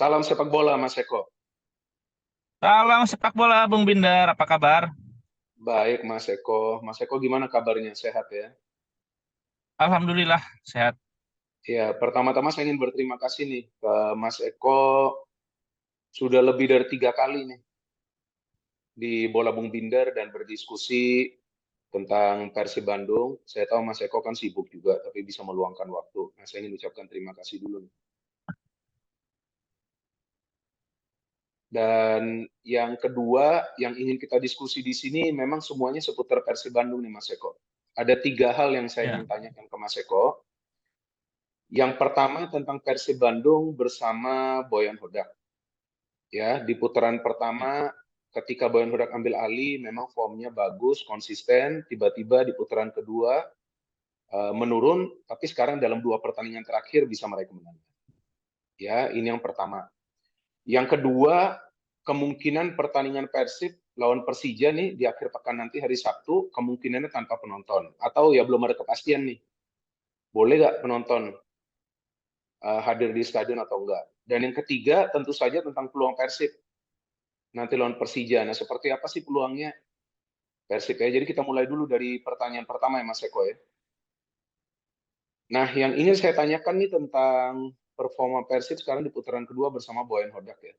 Salam sepak bola, Mas Eko. Salam sepak bola, Bung Bindar. Apa kabar? Baik, Mas Eko. Mas Eko gimana kabarnya? Sehat ya? Alhamdulillah sehat. Ya, pertama-tama saya ingin berterima kasih nih ke Mas Eko. Sudah lebih dari 3 kali nih di Bola Bung Binder dan berdiskusi tentang Persib Bandung. Saya tahu Mas Eko kan sibuk juga, tapi bisa meluangkan waktu. Nah, saya ingin ucapkan terima kasih dulu nih. Dan yang kedua, yang ingin kita diskusi di sini memang semuanya seputar Persib Bandung nih, Mas Eko. Ada 3 hal yang saya ingin Ya, tanyakan ke Mas Eko. Yang pertama tentang Persib Bandung bersama Boyan Hodak. Ya, di putaran pertama ketika Boyan Hodak ambil alih memang formnya bagus, konsisten. Tiba-tiba di putaran kedua menurun, tapi sekarang dalam 2 pertandingan terakhir bisa meraih kemenangan. Ya, ini yang pertama. Yang kedua, kemungkinan pertandingan Persib lawan Persija nih di akhir pekan nanti hari Sabtu kemungkinannya tanpa penonton atau ya belum ada kepastian nih. Boleh nggak penonton hadir di stadion atau enggak. Dan yang ketiga tentu saja tentang peluang Persib nanti lawan Persija. Nah, seperti apa sih peluangnya Persib ya? Jadi kita mulai dulu dari pertanyaan pertama ya Mas Eko ya. Nah, yang ingin saya tanyakan nih tentang performa Persib sekarang di putaran kedua bersama Boyan Hodak ya.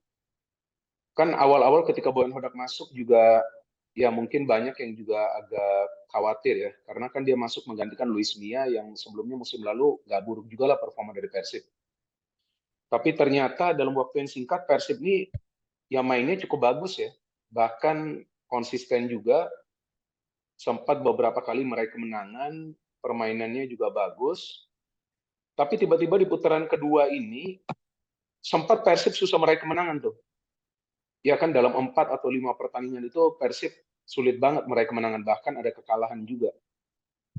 Kan awal-awal ketika Boyan Hodak masuk juga ya mungkin banyak yang juga agak khawatir ya karena kan dia masuk menggantikan Luis Mia yang sebelumnya musim lalu nggak buruk juga lah performa dari Persib. Tapi ternyata dalam waktu yang singkat Persib ini ya mainnya cukup bagus ya. Bahkan konsisten juga, sempat beberapa kali meraih kemenangan, permainannya juga bagus. Tapi tiba-tiba di putaran kedua ini, sempat Persib susah meraih kemenangan tuh. Ya kan dalam 4 atau 5 pertandingan itu Persib sulit banget meraih kemenangan, bahkan ada kekalahan juga.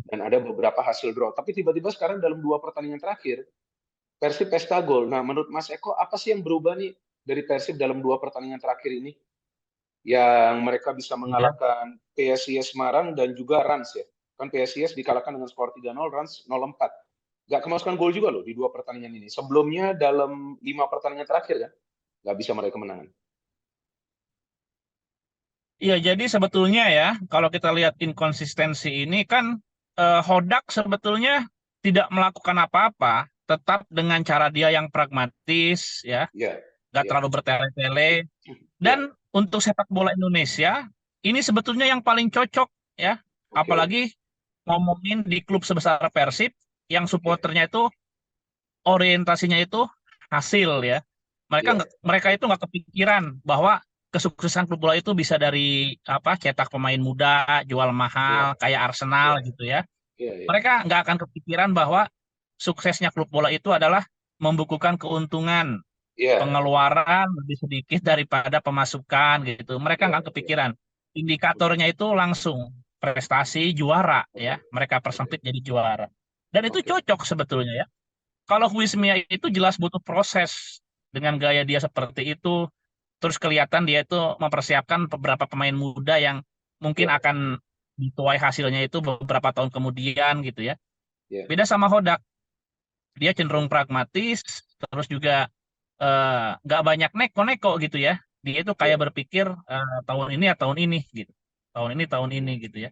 Dan ada beberapa hasil draw. Tapi tiba-tiba sekarang dalam 2 pertandingan terakhir, Persib pesta gol. Nah menurut Mas Eko, apa sih yang berubah nih dari Persib dalam 2 pertandingan terakhir ini? Yang mereka bisa ya. mengalahkan PSIS Semarang dan juga Rans ya. Kan PSIS dikalahkan dengan skor 3-0, Rans 0-4. Gak kemasukan gol juga loh di 2 pertandingan ini. Sebelumnya dalam 5 pertandingan terakhir kan, gak bisa meraih kemenangan. Iya, jadi sebetulnya ya, kalau kita lihat inkonsistensi ini kan Hodak sebetulnya tidak melakukan apa-apa, tetap dengan cara dia yang pragmatis, ya, Ya, nggak ya, terlalu bertele-tele. Dan ya. untuk sepak bola Indonesia, ini sebetulnya yang paling cocok, ya, Oke, apalagi ngomongin di klub sebesar Persib, yang ya, supporternya itu orientasinya itu hasil ya. ya, Mereka itu nggak kepikiran bahwa kesuksesan klub bola itu bisa dari apa cetak pemain muda, jual mahal ya, kayak Arsenal ya, gitu ya. ya, ya, Mereka nggak akan kepikiran bahwa suksesnya klub bola itu adalah membukukan keuntungan ya, pengeluaran lebih sedikit daripada pemasukan gitu. Mereka ya, nggak ya. kepikiran. Oke, Indikatornya itu langsung prestasi juara ya. oke, Mereka oke, persempit jadi juara. Dan itu oke, cocok sebetulnya ya. Kalau Luis Mia itu jelas butuh proses dengan gaya dia seperti itu. Terus kelihatan dia itu mempersiapkan beberapa pemain muda yang mungkin ya, akan dituai hasilnya itu beberapa tahun kemudian gitu ya. ya, Beda sama Hodak, dia cenderung pragmatis, terus juga nggak banyak neko-neko gitu ya. Dia itu kayak ya. berpikir tahun ini ya tahun ini gitu, tahun ini Hmm, gitu ya.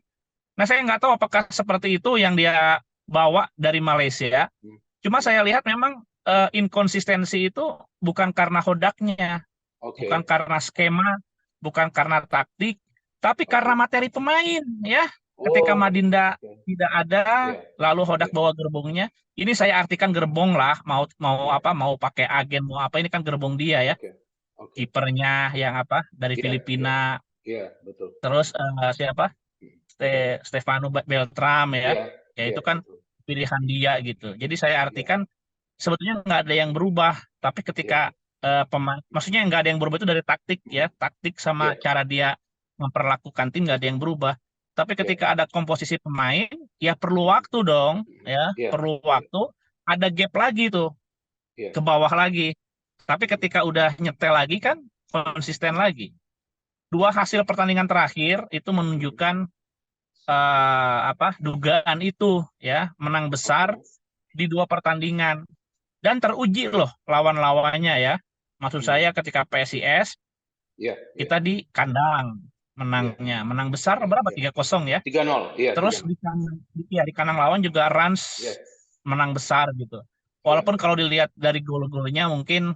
Nah saya nggak tahu apakah seperti itu yang dia bawa dari Malaysia. hmm, Cuma hmm. saya lihat memang inkonsistensi itu bukan karena hodaknya, bukan Oke, karena skema, bukan karena taktik, tapi karena oke. materi pemain ya. Ketika Oh, Madinda oke. tidak ada, Ya, lalu Hodak ya, bawa gerbongnya. Ini saya artikan gerbong lah, mau mau ya. apa, mau pakai agen, mau apa ini kan gerbong dia ya. Oke, oke. Kipernya yang apa dari Iya, Filipina, iya, iya, betul. terus siapa? Stefano Beltram ya. Iya, Ya iya, itu kan betul. pilihan dia gitu. Jadi saya Iya, artikan sebetulnya nggak ada yang berubah, tapi ketika iya, pemain, maksudnya nggak ada yang berubah itu dari taktik ya, taktik sama iya, cara dia memperlakukan tim nggak ada yang berubah. Tapi iya, ketika ada komposisi pemain, ya perlu mm, waktu dong, ya iya, perlu iya, waktu. Ada gap lagi tuh iya, ke bawah lagi. Tapi mm, ketika udah nyetel lagi kan konsisten lagi. Dua hasil pertandingan terakhir itu mm. menunjukkan apa dugaan itu ya menang besar Oke, di 2 pertandingan dan teruji loh lawan-lawannya ya. Maksud saya ketika PSIS Iya, iya, kita di kandang iya, menangnya, menang besar iya, berapa? iya. 3-0 ya. 3-0, iya, Terus 3-0. di kandang lawan juga Rans Iya, menang besar gitu. iya, Walaupun kalau dilihat dari gol-golnya mungkin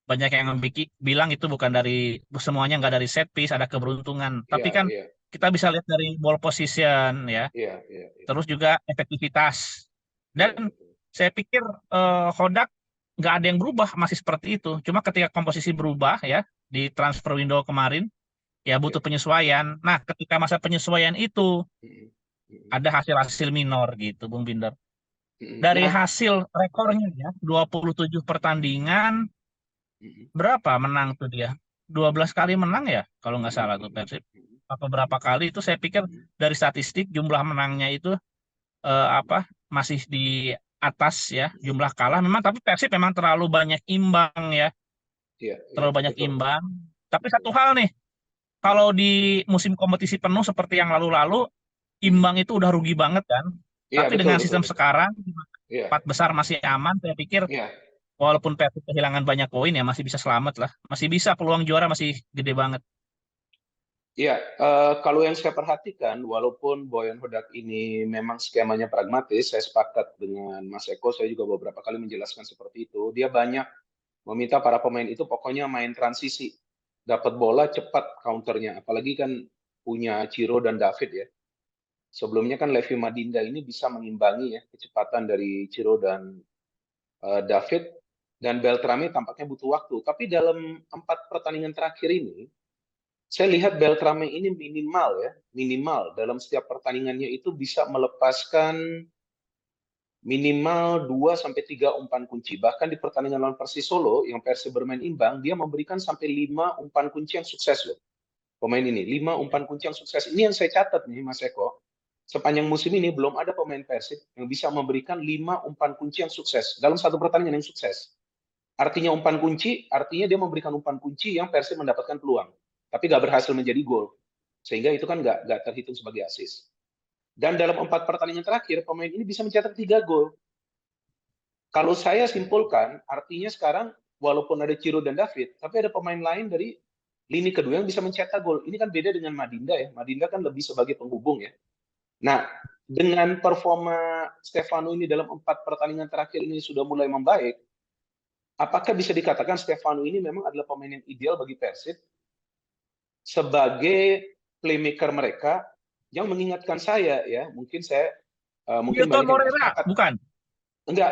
banyak yang bilang itu bukan dari semuanya, nggak dari set piece, ada keberuntungan. Tapi iya, kan iya, kita bisa lihat dari ball position ya, iya, iya, iya, terus juga efektivitas. Dan iya, betul. saya pikir Hodak nggak ada yang berubah, masih seperti itu. Cuma ketika komposisi berubah ya di transfer window kemarin, ya Iya. butuh penyesuaian. Nah, ketika masa penyesuaian itu Mm, mm, ada hasil-hasil minor gitu, Bung Binder. mm. Dari Nah, hasil rekornya ya, 27 pertandingan, mm, berapa menang tuh dia? 12 kali menang ya, kalau nggak mm, salah tuh mm, Persib. mm, Apa berapa kali itu saya pikir mm. dari statistik jumlah menangnya itu apa masih di atas ya jumlah kalah memang, tapi Persib memang terlalu banyak imbang ya, Iya, iya, terlalu banyak betul, imbang. Tapi betul. satu hal nih, kalau Mm, di musim kompetisi penuh seperti yang lalu-lalu, mm. imbang itu udah rugi banget kan. Iya, Tapi betul, dengan betul, sistem betul. sekarang, Iya, empat besar masih aman, saya pikir iya. walaupun Persib kehilangan banyak poin ya masih bisa selamat lah. Masih bisa, peluang juara masih gede banget. Iya, kalau yang saya perhatikan, walaupun Boyan Hodak ini memang skemanya pragmatis, saya sepakat dengan Mas Eko, saya juga beberapa kali menjelaskan seperti itu. Dia banyak meminta para pemain itu pokoknya main transisi, dapat bola cepat counternya, apalagi kan punya Ciro dan David ya. Sebelumnya kan Levi Madinda ini bisa mengimbangi ya kecepatan dari Ciro dan David, dan Beltrame tampaknya butuh waktu. Tapi dalam 4 pertandingan terakhir ini, saya lihat Beltrame ini minimal ya, minimal dalam setiap pertandingannya itu bisa melepaskan minimal 2 sampai 3 umpan kunci. Bahkan di pertandingan lawan Persis Solo yang Persib bermain imbang, dia memberikan sampai 5 umpan kunci yang sukses loh. Pemain ini 5 umpan kunci yang sukses. Ini yang saya catat nih Mas Eko. Sepanjang musim ini belum ada pemain Persib yang bisa memberikan 5 umpan kunci yang sukses dalam satu pertandingan yang sukses. Artinya umpan kunci, artinya dia memberikan umpan kunci yang Persib mendapatkan peluang, tapi nggak berhasil menjadi gol. Sehingga itu kan nggak terhitung sebagai assist. Dan dalam 4 pertandingan terakhir, pemain ini bisa mencetak 3 gol. Kalau saya simpulkan, artinya sekarang walaupun ada Ciro dan David, tapi ada pemain lain dari lini kedua yang bisa mencetak gol. Ini kan beda dengan Madinda ya. Madinda kan lebih sebagai penghubung ya. Nah, dengan performa Stefano ini dalam 4 pertandingan terakhir ini sudah mulai membaik, apakah bisa dikatakan Stefano ini memang adalah pemain yang ideal bagi Persib sebagai playmaker mereka, yang mengingatkan saya ya, mungkin Hilton banyak yang nggak Moreira, sepakat. bukan? Enggak,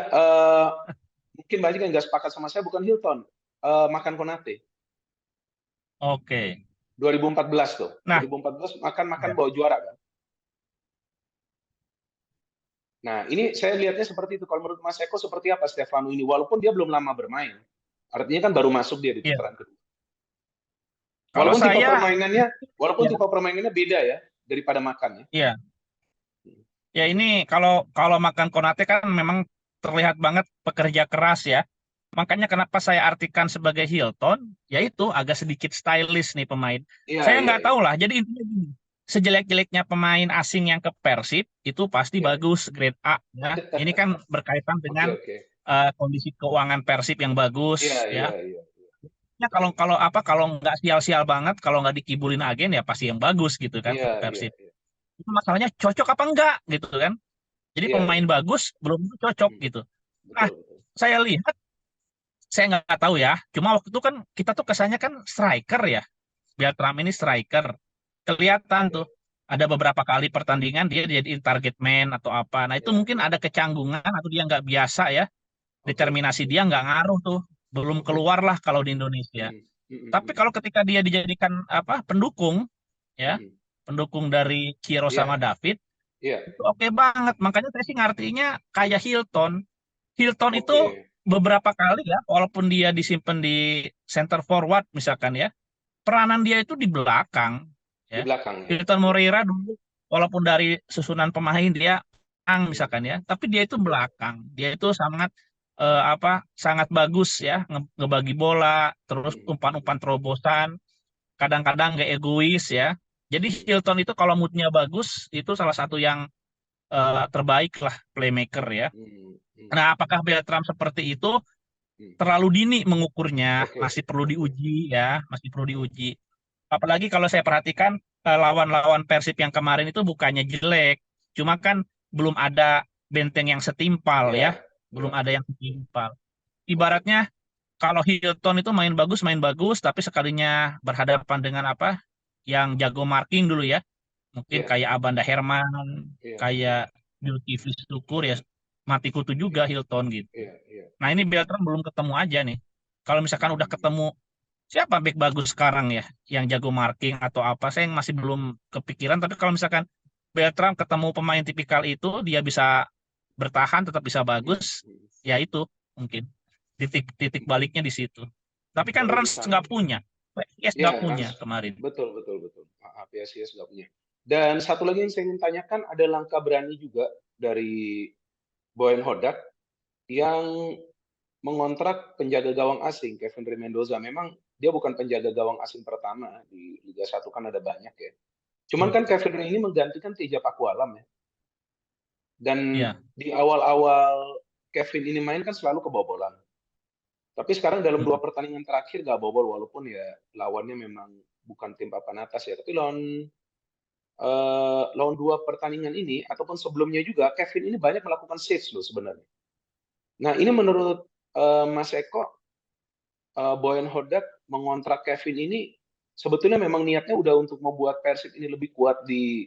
mungkin banyak yang nggak sepakat sama saya, bukan Hilton, Makan Konate. Oke. 2014 tuh. Nah, 2014 makan ya. bawa juara kan. Nah, ini saya lihatnya seperti itu. Kalau menurut Mas Eko seperti apa Stefano ini? Walaupun dia belum lama bermain. Artinya kan baru masuk dia di Iya. putaran kedua. Kalau Walaupun tipe saya, permainannya, ya, tipe permainannya beda ya daripada Makan ya. iya. Ya ini kalau kalau Makan Konate kan memang terlihat banget pekerja keras ya. Makanya kenapa saya artikan sebagai Hilton, yaitu agak sedikit stylish nih pemain. Iya, Saya iya, nggak iya. tahu lah. Jadi intinya gini, sejelek-jeleknya pemain asing yang ke Persib itu pasti Iya. bagus, grade A ya. Ini kan berkaitan Oke, dengan oke. kondisi keuangan Persib yang bagus Iya, ya. iya, iya. Ya kalau kalau apa kalau nggak sial-sial banget, kalau nggak dikibulin agen ya pasti yang bagus gitu kan ke Iya, iya, Persib. iya. Itu masalahnya cocok apa enggak gitu kan. Jadi Iya, pemain iya. bagus belum tentu cocok Hmm, gitu. Nah, betul, betul. saya lihat, saya nggak tahu ya. Cuma waktu itu kan kita tuh kesannya kan striker ya. Beltram ini striker. Kelihatan Iya. tuh ada beberapa kali pertandingan dia jadi target man atau apa. Nah itu Iya, mungkin iya. ada kecanggungan atau dia nggak biasa ya. Oke, Determinasi oke. dia nggak ngaruh tuh. Belum Oke. keluar lah kalau di Indonesia. Hmm, hmm, hmm, Tapi kalau ketika dia dijadikan apa pendukung ya, hmm. pendukung dari Ciro Iya, sama David iya. itu oke banget. Makanya saya sih ngartinya kayak Hilton. Hilton itu Oke. beberapa kali ya, walaupun dia disimpan di center forward misalkan ya, peranan dia itu di belakang Di ya. belakang ya. Hilton Iya. Moreira dulu walaupun dari susunan pemain dia Hmm, misalkan ya, tapi dia itu iya. belakang. Dia itu sangat apa sangat bagus ya ngebagi bola, terus Hmm, umpan-umpan terobosan, kadang-kadang nggak egois ya. Jadi hmm, Hilton itu kalau moodnya bagus itu salah satu yang terbaik lah playmaker ya. hmm, hmm. Nah, apakah Beltram seperti itu? terlalu dini mengukurnya, Oke, masih perlu oke. diuji ya, masih perlu diuji. Apalagi kalau saya perhatikan lawan-lawan Persib yang kemarin itu bukannya jelek, cuma kan belum ada benteng yang setimpal Ya, ya, belum ya, ada ya. yang setimpal. Oke. Ibaratnya kalau Hilton itu main bagus, tapi sekalinya berhadapan dengan apa yang jago marking dulu ya, mungkin Iya, kayak Abanda Herman, iya, iya, kayak Zulkifli Syukur ya, mati kutu juga iya, Hilton gitu. iya, iya. Nah ini Beltran belum ketemu aja nih. Kalau misalkan udah Hmm. ketemu siapa back bagus sekarang ya, yang jago marking atau apa, saya yang masih belum kepikiran. Tapi kalau misalkan Beltran ketemu pemain tipikal itu, dia bisa bertahan, tetap bisa Hmm. bagus, Hmm. ya itu mungkin titik baliknya di situ. Tapi kan Kalau di Rans sana, nggak punya, PS ya nggak punya Rans, kemarin. betul, betul, betul. PSIS nggak punya. Dan satu lagi yang saya ingin tanyakan, ada langkah berani juga dari Boyan Hodak yang mengontrak penjaga gawang asing, Kevin Rey Mendoza. Memang dia bukan penjaga gawang asing pertama di Liga 1, kan ada banyak ya. Cuman kan Kevin Rey ini menggantikan Teja Pakualam ya. Dan Iya. di awal-awal Kevin ini main kan selalu kebobolan. Tapi sekarang dalam dua Mm. pertandingan terakhir gak bobol, walaupun ya lawannya memang bukan tim papan atas ya. Tapi lawan dua pertandingan ini ataupun sebelumnya juga Kevin ini banyak melakukan saves loh sebenarnya. Nah ini menurut Mas Eko, Boyan Hodak mengontrak Kevin ini sebetulnya memang niatnya udah untuk membuat Persib ini lebih kuat di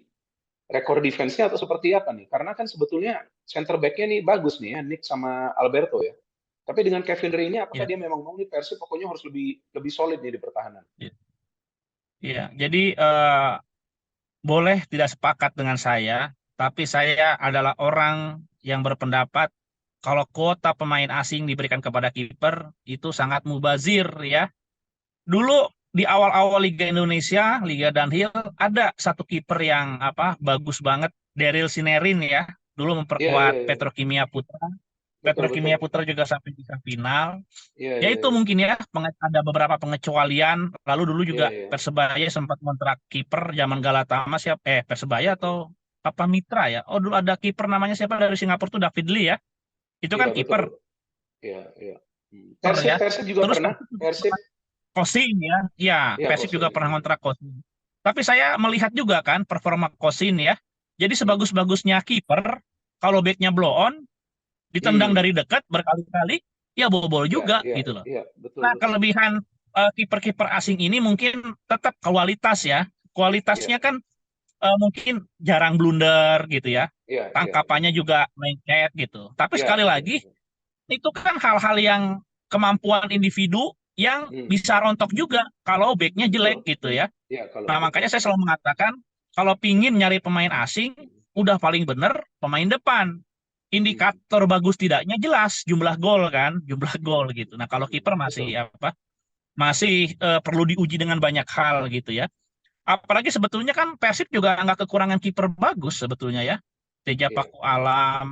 rekor defense-nya atau seperti apa nih? Karena kan sebetulnya center back-nya nih bagus nih ya, Nick sama Alberto ya. Tapi dengan Kevin Ray ini apakah Iya. dia memang mau nih Persib pokoknya harus lebih lebih solid nih di pertahanan? Iya. Iya. Jadi boleh tidak sepakat dengan saya, tapi saya adalah orang yang berpendapat kalau kuota pemain asing diberikan kepada kiper itu sangat mubazir ya. Dulu di awal-awal Liga Indonesia, Liga Danhill, ada satu kiper yang apa bagus banget, Daryl Sinerin ya. Dulu Iya, iya, memperkuat iya. Petrokimia Putra. Betul, betul. Petrokimia Putra juga sampai bisa final. Iya, Ya iya, itu iya. mungkin ya, ada beberapa pengecualian. Lalu dulu Iya, juga iya. Persebaya sempat kontrak kiper zaman Galatama siapa? Persebaya atau apa Mitra ya? Oh dulu ada kiper namanya siapa dari Singapura tuh David Lee ya. Itu Iya, kan betul. kiper Iya, iya. ya. Persib Persib juga Terus pernah. Persib juga Persib, pernah Kosin ya. Ya, iya Persib juga Kosin. pernah kontrak Kosin. Tapi saya melihat juga kan performa Kosin ya. Jadi Hmm. sebagus-bagusnya kiper, kalau backnya blow on, ditendang Hmm. dari dekat berkali-kali, ya bobol Iya, juga iya, gitu loh. iya, betul, Nah, betul. kelebihan kiper-kiper asing ini mungkin tetap kualitas ya. Iya, Kualitasnya kan mungkin jarang blunder gitu ya. iya, iya, iya. Tangkapannya juga lengket gitu. Tapi Iya, sekali iya, lagi, iya. itu kan hal-hal yang kemampuan individu yang Hmm. bisa rontok juga kalau backnya Betul. jelek gitu ya. Iya, kalau Nah, betul. makanya saya selalu mengatakan, kalau pingin nyari pemain asing, udah paling bener pemain depan. Hmm. Indikator bagus tidaknya jelas jumlah gol kan, jumlah Hmm. gol gitu. Nah, kalau kiper Betul. masih apa? Masih perlu diuji dengan banyak hal gitu ya. Apalagi sebetulnya kan Persib juga nggak kekurangan kiper bagus sebetulnya ya. Teja Iya, Paku iya. Alam.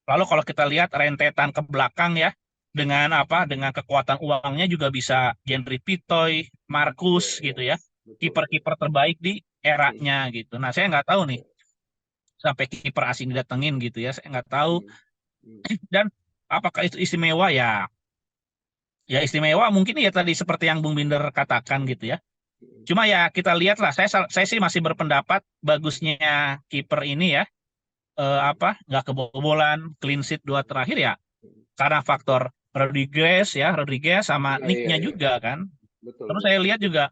Lalu kalau kita lihat rentetan ke belakang ya, dengan apa? Dengan kekuatan uangnya juga bisa Genry Pitoy, Iya, Markus iya. gitu ya. Betul, betul. Kiper-kiper terbaik di Hmm. eranya gitu. Nah, saya nggak tahu nih Iya. sampai kiper asing didatengin gitu ya. Saya nggak tahu. Hmm. Hmm. Dan apakah itu istimewa ya? Ya istimewa mungkin ya tadi seperti yang Bung Binder katakan gitu ya. Hmm. Cuma ya kita lihatlah, saya sih masih berpendapat bagusnya kiper ini ya, apa nggak kebobolan, clean sheet dua terakhir ya, Hmm. karena faktor Rodriguez sama Iya, iya, Nicknya iya. juga kan. Betul, Terus saya betul. lihat juga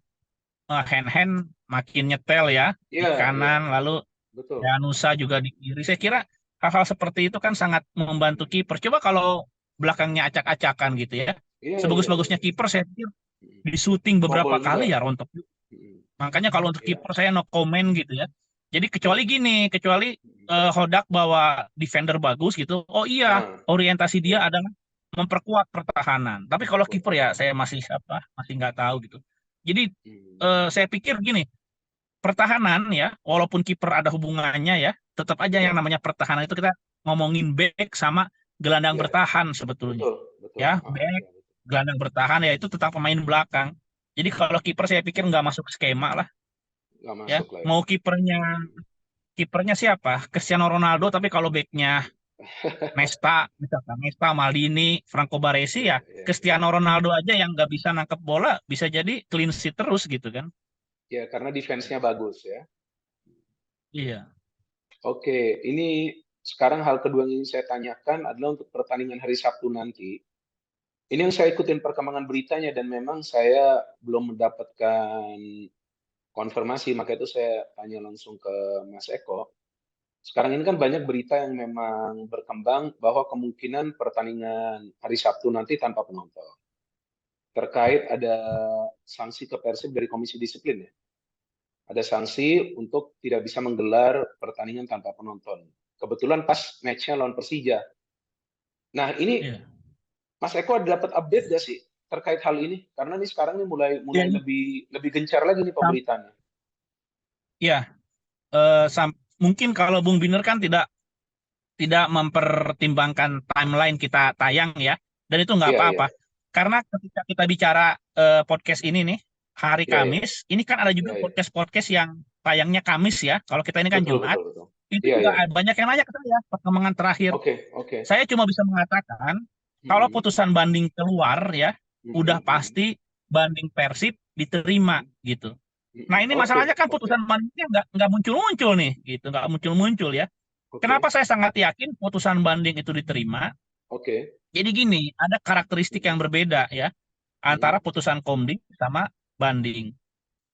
hand-hand makin nyetel ya di Iya, iya. kanan, lalu Betul. Danusa juga di kiri. Saya kira hal-hal seperti itu kan sangat membantu kiper. Coba kalau belakangnya acak-acakan gitu ya, Iya, iya, iya. sebagus-bagusnya kiper saya pikir Hmm. di syuting beberapa Bobol kali juga. ya rontok. Hmm. Makanya kalau untuk Iya, kiper saya no comment gitu ya. Jadi iya. kecuali Hmm. Hodak bawa defender bagus gitu. Oh iya, Ah, orientasi dia iya. adalah memperkuat pertahanan. Tapi kalau Memperkuat kiper ya saya pertahanan. masih nggak tahu gitu. Jadi Hmm. saya pikir gini, pertahanan ya, walaupun kiper ada hubungannya ya, tetap aja yang Iya, namanya pertahanan itu kita ngomongin back sama gelandang iya. bertahan sebetulnya. Betul, betul. Ya, back, Iya, betul. gelandang bertahan ya itu tetap pemain belakang. Jadi kalau kiper saya pikir nggak masuk skema lah Nggak ya. masuk lah ya. Mau kipernya siapa? Cristiano Ronaldo tapi kalau backnya Nesta, misalkan Nesta, Maldini, Franco Baresi Iya, ya, iya, iya. Cristiano Ronaldo aja yang nggak bisa nangkep bola bisa jadi clean sheet terus gitu kan. Ya, karena defense-nya bagus ya. Iya. Oke, ini sekarang hal kedua yang ingin saya tanyakan adalah untuk pertandingan hari Sabtu nanti. Ini yang saya ikutin perkembangan beritanya dan memang saya belum mendapatkan konfirmasi, maka itu saya tanya langsung ke Mas Eko. Sekarang ini kan banyak berita yang memang berkembang bahwa kemungkinan pertandingan hari Sabtu nanti tanpa penonton. Terkait ada sanksi ke Persib dari Komisi Disiplin ya. Ada sanksi untuk tidak bisa menggelar pertandingan tanpa penonton. Kebetulan pas match-nya lawan Persija. Nah, ini Iya. Mas Eko ada dapat update gak sih terkait hal ini? Karena nih sekarang nih mulai Iya, mulai ini lebih lebih gencar lagi nih sam- pemberitaannya. ya, mungkin kalau Bung Biner kan tidak mempertimbangkan timeline kita tayang ya, dan itu nggak Iya, iya. apa-apa. Karena ketika kita bicara podcast ini nih, hari Iya, iya. Kamis, ini kan ada juga Iya, iya. podcast-podcast yang tayangnya Kamis ya, kalau kita ini kan Betul, Jumat, betul, betul. itu Iya, juga iya. banyak yang nanya ke saya, perkembangan terakhir. Oke, oke. Saya cuma bisa mengatakan, kalau Mm-mm. putusan banding keluar ya, udah Mm-mm, mm-mm, pasti banding Persib diterima gitu. Nah mm-mm. ini Oke, masalahnya kan oke. putusan bandingnya nggak muncul-muncul nih, gitu, nggak muncul-muncul ya. Kenapa Oke, saya sangat yakin putusan banding itu diterima? oke. Jadi gini, ada karakteristik yang Mm-mm, berbeda ya antara mm-mm. putusan Komdis sama banding.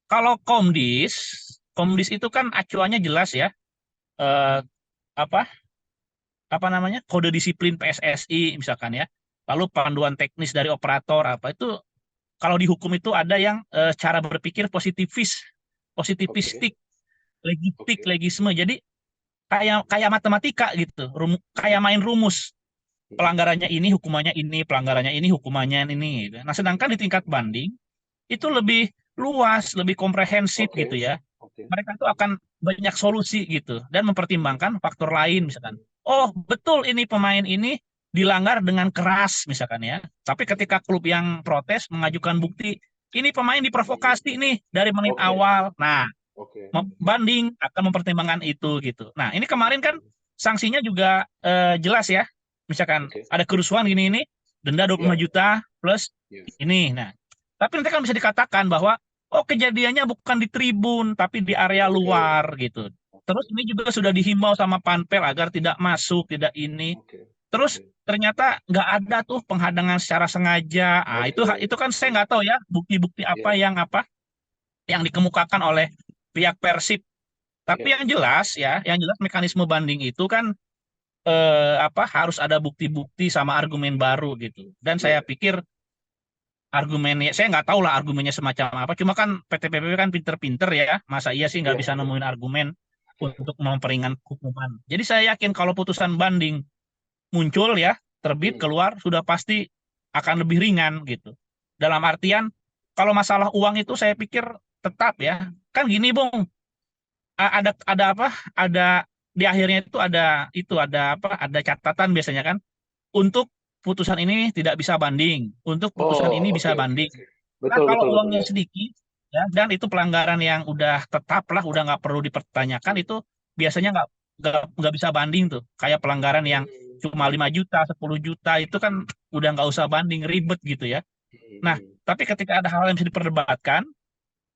Kalau Komdis itu kan acuannya jelas ya, eh, apa apa namanya, kode disiplin PSSI misalkan ya. Lalu panduan teknis dari operator apa itu, kalau di hukum itu ada yang cara berpikir Oke, positivistik, oke. legisme. Jadi kayak kayak matematika gitu, kayak main rumus. Mm-mm, Pelanggarannya ini, hukumannya ini, pelanggarannya ini, hukumannya ini, gitu. Nah, sedangkan di tingkat banding itu lebih luas, lebih komprehensif oke, gitu ya. oke. Mereka itu akan banyak solusi gitu dan Mm-mm, mempertimbangkan faktor lain misalkan. Oh, betul ini pemain ini dilanggar dengan keras misalkan ya. Tapi ketika klub yang protes mengajukan bukti, ini pemain mm-mm. diprovokasi nih dari menit Oke, awal. Nah, oke. banding akan mempertimbangkan itu gitu. Nah, ini kemarin kan Mm-mm. sanksinya juga jelas ya. Misalkan Oke. ada kerusuhan gini ini, denda 25 Iya, juta plus iya. ini. Nah, tapi nanti kan bisa dikatakan bahwa oh kejadiannya bukan di tribun tapi di area Oke, luar gitu. Terus oke, ini juga sudah dihimbau sama Panpel agar tidak masuk, tidak ini. oke, Terus oke, ternyata nggak ada tuh penghadangan secara sengaja. Ah, oke, itu kan oke. saya nggak tahu ya bukti-bukti Iya, apa yang dikemukakan oleh pihak Persib. Tapi iya. yang jelas mekanisme banding itu kan harus ada bukti-bukti sama argumen baru gitu. Dan saya Iya, pikir argumennya, saya nggak tahu lah argumennya semacam apa. Cuma kan PT PBB kan pinter-pinter ya, masa iya sih nggak iya, bisa iya. nemuin argumen untuk memperingan hukuman. Jadi saya yakin kalau putusan banding muncul ya, terbit Hmm. keluar sudah pasti akan lebih ringan gitu. Dalam artian kalau masalah uang itu saya pikir tetap ya. Kan gini, Bung, ada apa? Ada di akhirnya itu ada apa? Ada catatan biasanya kan untuk putusan ini tidak bisa banding, untuk putusan Oh, ini oke, bisa oke, banding. oke. Nah, Betul, kalau betul, betul uangnya ya. sedikit ya dan itu pelanggaran yang udah tetap lah, udah nggak perlu dipertanyakan, Hmm. itu biasanya nggak bisa banding tuh. Kayak pelanggaran yang cuma Hmm. 5 juta, 10 juta itu kan udah nggak usah banding, ribet gitu ya. Nah, Hmm. tapi ketika ada hal yang bisa diperdebatkan,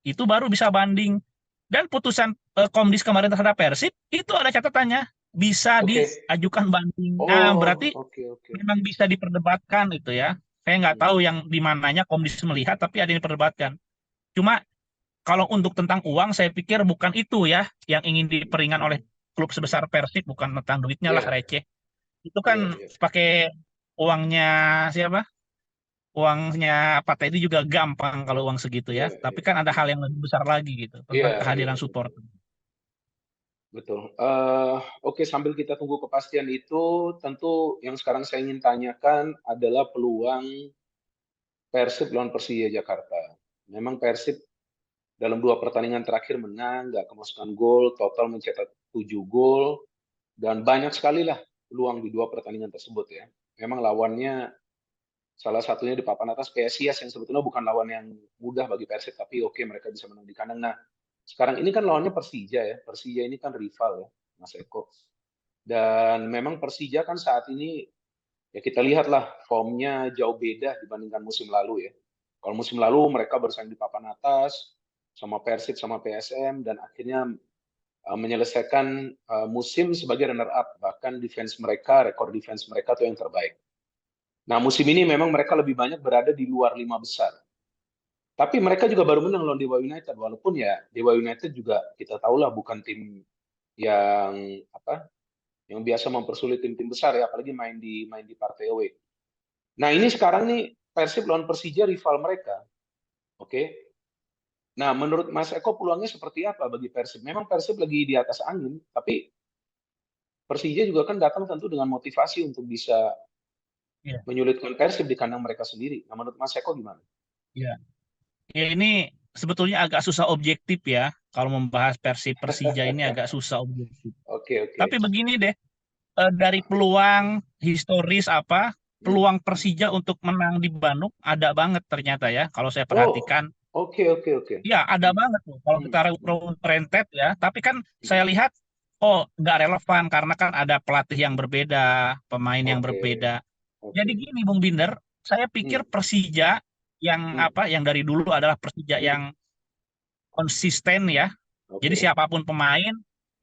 itu baru bisa banding. Dan putusan Komdis kemarin terhadap Persib itu ada catatannya bisa Oke. diajukan banding. Nah, Oh, berarti oke, oke. memang bisa diperdebatkan itu ya. Saya nggak tahu Hmm. yang di mananya Komdis melihat, tapi ada yang diperdebatkan. Cuma kalau untuk tentang uang, saya pikir bukan itu ya yang ingin diperingan oleh klub sebesar Persib, bukan tentang duitnya lah Iya, receh. Itu iya, kan iya. pakai uangnya siapa? Uangnya Pak Teddy juga gampang kalau uang segitu ya. Iya, Tapi iya, kan ada iya. hal yang lebih besar lagi gitu Iya, tentang iya, kehadiran support. betul. Betul. Oke, sambil kita tunggu kepastian itu, tentu yang sekarang saya ingin tanyakan adalah peluang Persib lawan Persija Jakarta. Memang Persib dalam dua pertandingan terakhir menang, nggak kemasukan gol, total mencetak 7 gol, dan banyak sekali lah peluang di dua pertandingan tersebut ya. Memang lawannya salah satunya di papan atas PSIS yang sebetulnya bukan lawan yang mudah bagi Persib, tapi oke mereka bisa menang di kandang. Nah, sekarang ini kan lawannya Persija ya. Persija ini kan rival ya, Mas Eko. Dan memang Persija kan saat ini ya kita lihatlah formnya jauh beda dibandingkan musim lalu ya. Kalau musim lalu mereka bersaing di papan atas sama Persib sama PSM dan akhirnya menyelesaikan musim sebagai runner up, bahkan defense mereka, rekor defense mereka tuh yang terbaik. Nah, musim ini memang mereka lebih banyak berada di luar 5 besar. Tapi mereka juga baru menang lawan Dewa United, walaupun ya Dewa United juga kita tahulah bukan tim yang apa yang biasa mempersulit tim-tim besar ya, apalagi main di partai away. Nah, ini sekarang nih Persib lawan Persija rival mereka. Oke. Nah, menurut Mas Eko peluangnya seperti apa bagi Persib? Memang Persib lagi di atas angin, tapi Persija juga kan datang tentu dengan motivasi untuk bisa Iya, menyulitkan Persib di kandang mereka sendiri. Nah, menurut Mas Eko gimana? iya. Ya ini sebetulnya agak susah objektif ya. Kalau membahas Persib Persija ini agak susah objektif. Oke, oke. Tapi begini deh, dari peluang historis apa, Hmm, peluang hmm. Persija untuk menang di Bandung ada banget ternyata ya. Kalau saya Oh, perhatikan, oke, oke, oke. ya ada Hmm, banget tuh. Kalau hmm, kita hmm, rentet ya, tapi kan hmm. saya lihat, oh nggak relevan karena kan ada pelatih yang berbeda, pemain yang Oke, berbeda. Jadi oke. gini Bung Binder, saya pikir Hmm, Persija yang hmm, apa, yang dari dulu adalah Persija hmm. yang konsisten ya. Jadi Oke, siapapun pemain,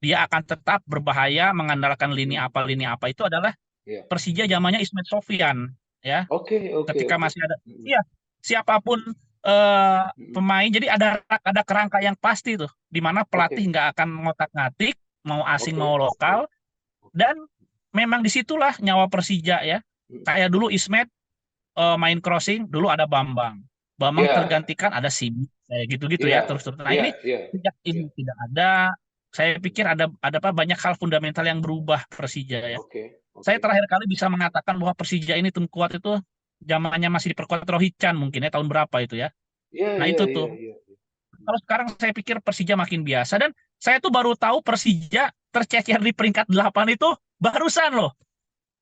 dia akan tetap berbahaya mengandalkan hmm, lini apa itu adalah ya. Persija zamannya Ismet Sofyan ya. Oke, oke, Ketika oke. masih ada, Hmm, iya, siapapun eh, hmm. pemain, jadi ada kerangka yang pasti tuh, di mana pelatih Oke, nggak akan ngotak-ngatik, mau asing oke, mau lokal, oke. dan memang disitulah nyawa Persija ya. Hmm. Kayak dulu Ismet main crossing, dulu ada Bambang. Bambang Ya, tergantikan ada Simi, kayak gitu-gitu iya, ya terus-terus. Nah iya, ini iya, sejak iya. ini tidak ada, saya pikir ada apa banyak hal fundamental yang berubah Persija ya. Oke, Saya oke. terakhir kali bisa mengatakan bahwa Persija ini tim kuat itu zamannya masih diperkuat Rohit Chan mungkin ya tahun berapa itu ya. Iya, Nah iya, itu iya, tuh. iya. Kalau sekarang saya pikir Persija makin biasa dan saya tuh baru tahu Persija tercecer di peringkat 8 itu barusan loh.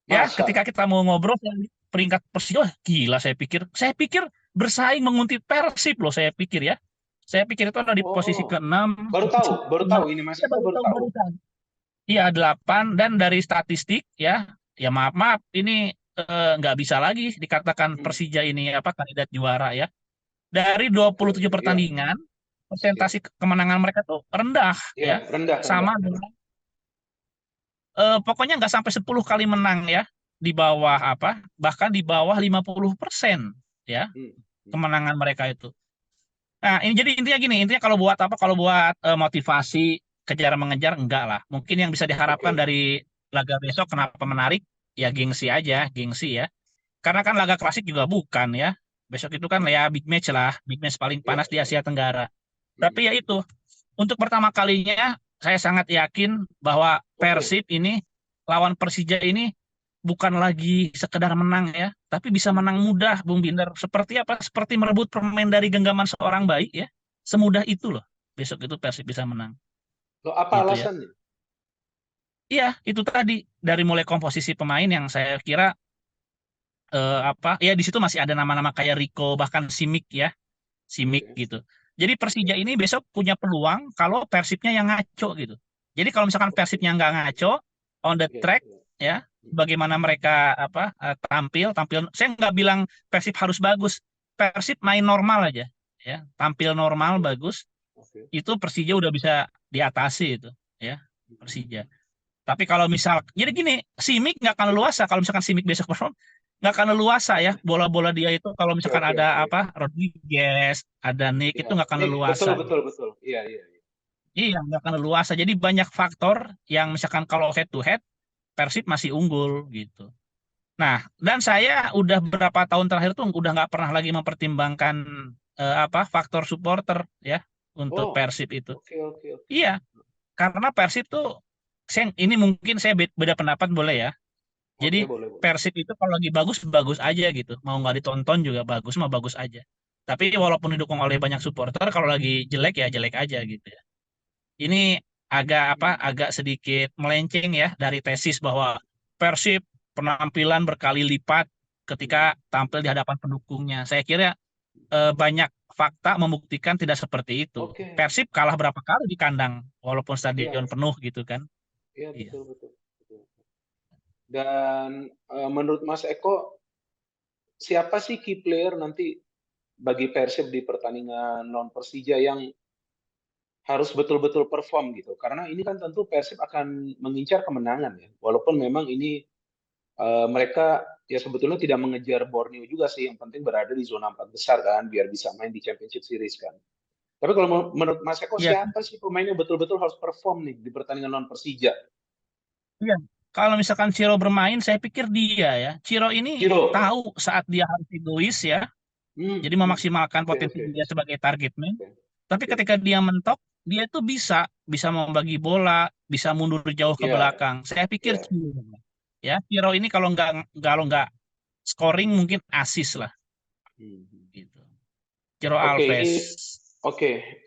Ya, ketika Masa? kita mau ngobrol yang peringkat Persija, wah, gila saya pikir bersaing menguntit Persib loh saya pikir ya. Saya pikir itu ada di posisi Oh, ke-6, posisi baru ke-5. tahu ini Mas Ya Eko baru baru tahu tahu. barusan. Iya 8 dan dari statistik ya, ya maaf ini nggak bisa lagi dikatakan Hmm, Persija ini apa kandidat juara ya. Dari 27 oke, ya, pertandingan, ya, persentase kemenangan mereka tuh rendah ya. ya, rendah, rendah, Sama rendah. dengan pokoknya nggak sampai 10 kali menang ya. Di bawah apa? Bahkan di bawah 50% ya Hmm, hmm. kemenangan mereka itu. Nah, ini jadi intinya gini, intinya kalau buat apa? Kalau buat motivasi kejar mengejar enggak lah. Mungkin yang bisa diharapkan Oke, dari laga besok kenapa menarik? Ya gengsi aja, gengsi ya. Karena kan laga klasik juga bukan ya. Besok itu kan hmm, ya big match lah, big match paling ya, panas di ya. Asia Tenggara. Hmm. Tapi ya itu, untuk pertama kalinya saya sangat yakin bahwa Oke. Persib ini lawan Persija ini bukan lagi sekedar menang ya, tapi bisa Hmm, menang hmm. mudah, Bung Binder. Seperti apa? Seperti merebut permen dari genggaman seorang bayi ya. Semudah itu loh. Besok itu Persib bisa menang, Loh, apa gitu ya. alasannya? Iya, itu tadi dari mulai komposisi pemain yang saya kira apa ya di situ masih ada nama-nama kayak Rico bahkan Simic ya, Simic Oke, gitu. Jadi oke, Persija ini besok punya peluang kalau Persibnya yang ngaco gitu. Jadi kalau misalkan oke. Persibnya nggak ngaco on the Ya, track ya. ya, Hmm, bagaimana mereka apa tampil. Saya nggak bilang Persib harus bagus. Persib main normal aja ya, tampil normal oke, bagus. oke. Itu Persija udah bisa diatasi itu ya Hmm, hmm, Persija. hmm. Tapi kalau misal, jadi gini, Simic nggak akan leluasa kalau misalkan Simic besok perform, nggak akan leluasa ya bola-bola dia itu kalau Oke, misalkan oke, ada oke. apa Rodriguez, ada Nick Ya, itu nggak akan betul, leluasa. betul, betul. Iya, iya, iya. Iya, nggak akan leluasa. Jadi banyak faktor yang misalkan kalau head to head Persib masih unggul gitu. Nah, dan saya udah berapa tahun terakhir tuh udah nggak pernah lagi mempertimbangkan apa faktor supporter ya untuk Oh, Persib itu. oke, oke, oke. Iya, karena Persib tuh ini mungkin saya beda pendapat boleh ya. Jadi Oke, boleh, boleh. Persib itu kalau lagi bagus bagus aja gitu. Mau nggak ditonton juga bagus mah bagus aja. Tapi walaupun didukung oleh banyak supporter, kalau lagi jelek ya jelek aja gitu ya. Ini agak apa? Agak sedikit melenceng ya dari tesis bahwa Persib penampilan berkali lipat Hmm. ketika tampil di hadapan pendukungnya. Saya kira banyak fakta membuktikan tidak seperti itu. Oke, Persib kalah berapa kali di kandang walaupun iya, stadion penuh gitu kan. iya, Iya. betul, betul, betul. Dan menurut Mas Eko, siapa sih key player nanti bagi Persib di pertandingan non Persija yang harus betul-betul perform gitu? Karena ini kan tentu Persib akan mengincar kemenangan ya. Walaupun memang ini mereka ya sebetulnya tidak mengejar Borneo juga sih. Yang penting berada di zona 4 besar kan, biar bisa main di Championship Series kan. Tapi kalau menurut Mas Eko, Iya, siapa sih pemain yang betul-betul harus perform nih di pertandingan non Persija? iya. Kalau misalkan Ciro bermain, saya pikir dia ya. Ciro ini Ciro. tahu saat dia harus egois ya, jadi memaksimalkan Oke, potensi oke. dia sebagai target man. Oke, Tapi oke. ketika dia mentok, dia itu bisa membagi bola, bisa mundur jauh ke Iya, belakang. Saya pikir iya. Ciro, ya, Ciro ini kalau nggak scoring mungkin assist lah Hmm. gitu. Ciro Oke, Alves.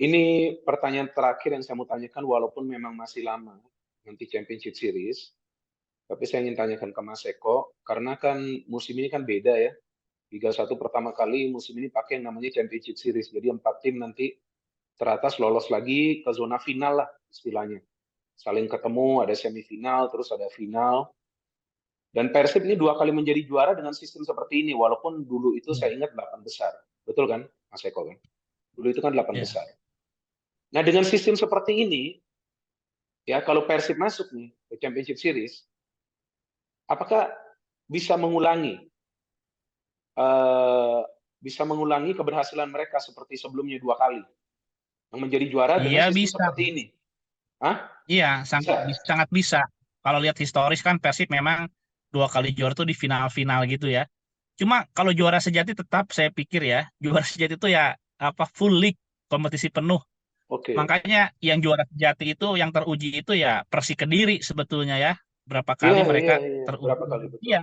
ini pertanyaan terakhir yang saya mau tanyakan walaupun memang masih lama nanti Championship Series, tapi saya ingin tanyakan ke Mas Eko karena kan musim ini kan beda ya. Liga 1 pertama kali musim ini pakai yang namanya Championship Series. Jadi 4 tim nanti teratas lolos lagi ke zona final lah istilahnya. Saling ketemu, ada semifinal, terus ada final. Dan Persib ini 2 kali menjadi juara dengan sistem seperti ini, walaupun dulu itu Ya, saya ingat 8 besar. Betul kan, Mas Eko kan? Dulu itu kan 8 ya. besar. Nah, dengan sistem seperti ini, ya kalau Persib masuk nih ke Championship Series, apakah bisa mengulangi eh, bisa mengulangi keberhasilan mereka seperti sebelumnya 2 kali yang menjadi juara dengan Iya sistem bisa. seperti ini? Hah? Iya, Bisa? sangat bisa. Kalau lihat historis kan Persib memang 2 kali juara tuh di final-final gitu ya. Cuma kalau juara sejati tetap saya pikir ya, juara sejati itu ya apa full league, kompetisi penuh. Oke. Makanya yang juara sejati itu yang teruji itu ya Persik Kediri sebetulnya ya. Berapa kali Iya, mereka iya, iya. teruji. Berapa kali betul? Iya,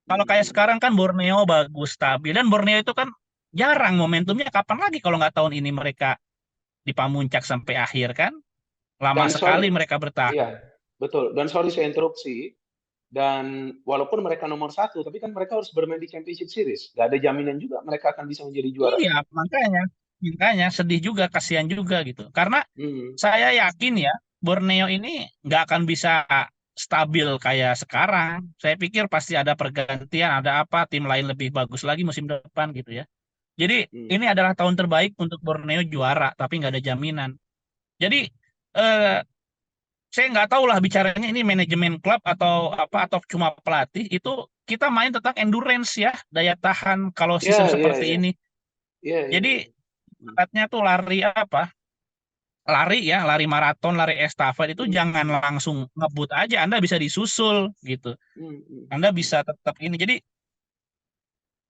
kalau kayak Hmm. sekarang kan Borneo bagus stabil dan Borneo itu kan jarang momentumnya kapan lagi kalau nggak tahun ini mereka di Pamuncak sampai akhir kan. Lama Dan sekali sorry, mereka bertahan. iya, betul. Dan sorry saya interupsi. Dan walaupun mereka nomor 1, tapi kan mereka harus bermain di Championship Series. Gak ada jaminan juga mereka akan bisa menjadi juara. Iya, makanya, makanya sedih juga, kasihan juga gitu. Karena Hmm. saya yakin ya, Borneo ini nggak akan bisa stabil kayak sekarang. Saya pikir pasti ada pergantian, ada apa, tim lain lebih bagus lagi musim depan gitu ya. Jadi Hmm. ini adalah tahun terbaik untuk Borneo juara, tapi nggak ada jaminan. Jadi eh, saya nggak tahu lah bicaranya ini manajemen klub atau apa atau cuma pelatih. Itu kita main tentang endurance ya, daya tahan kalau Iya, sistem iya, seperti iya. ini. Iya, iya, Jadi iya. Hmm. syaratnya tuh lari apa? Lari ya, lari maraton, lari estafet itu Hmm. jangan Hmm. langsung ngebut aja. Anda bisa disusul gitu. Hmm. Hmm. Anda Hmm. bisa tetap ini. Jadi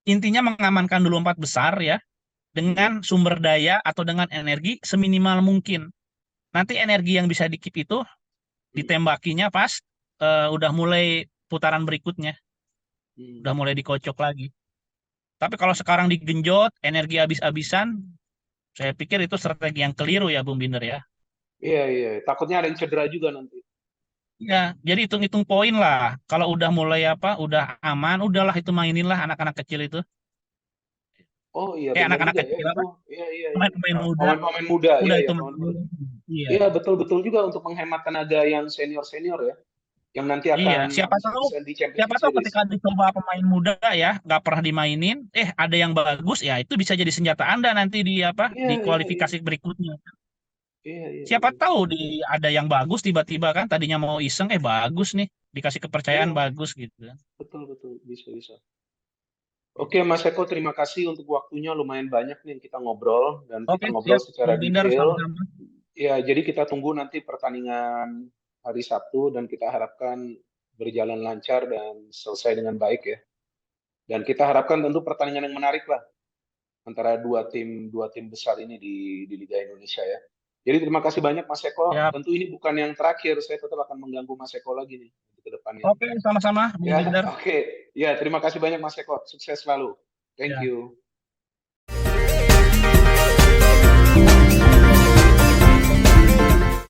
intinya mengamankan dulu 4 besar ya Hmm. dengan sumber daya atau dengan energi seminimal mungkin. Nanti energi yang bisa dikip itu Hmm. ditembakinya pas udah mulai putaran berikutnya, Hmm. udah mulai dikocok lagi. Tapi kalau sekarang digenjot, energi habis-habisan, saya pikir itu strategi yang keliru ya, Bung Binder ya. Iya, iya. Takutnya ada yang cedera juga nanti. Ya, jadi hitung-hitung poin lah. Kalau udah mulai apa, udah aman, udahlah itu mainin lah anak-anak kecil itu. Oh iya, benar Anak-anak juga ya kecil itu. apa? Iya, iya, iya. Pemain-pemain muda, Pemain-pemain muda, udah iya, itu ya, pemain muda. mainin. Iya, Iya, betul-betul juga untuk menghemat tenaga yang senior-senior ya, yang nanti iya. akan Siapa tahu, habis-habisan di siapa Championship tahu Series. ketika dicoba pemain muda ya, nggak pernah dimainin, ada yang bagus, ya itu bisa jadi senjata Anda nanti di apa, Iya, di iya, iya. kualifikasi berikutnya. Iya, iya, Siapa iya. tahu ada yang bagus tiba-tiba kan tadinya mau iseng, bagus nih, dikasih kepercayaan Iya, bagus gitu. betul, betul. Bisa, bisa. Oke, Mas Eko, terima kasih untuk waktunya. Lumayan banyak nih kita ngobrol dan kita Oke, ngobrol siap. secara Bung Binder detail. sama-sama. Ya, jadi kita tunggu nanti pertandingan hari Sabtu dan kita harapkan berjalan lancar dan selesai dengan baik ya. Dan kita harapkan tentu pertandingan yang menarik lah antara dua tim besar ini di Liga Indonesia ya. Jadi terima kasih banyak Mas Eko. Siap. Tentu ini bukan yang terakhir. Saya tetap akan mengganggu Mas Eko lagi nih ke depannya. Oke, sama-sama, Bung Ya, Binder. oke. Ya, terima kasih banyak Mas Eko. Sukses selalu. Thank Ya. you.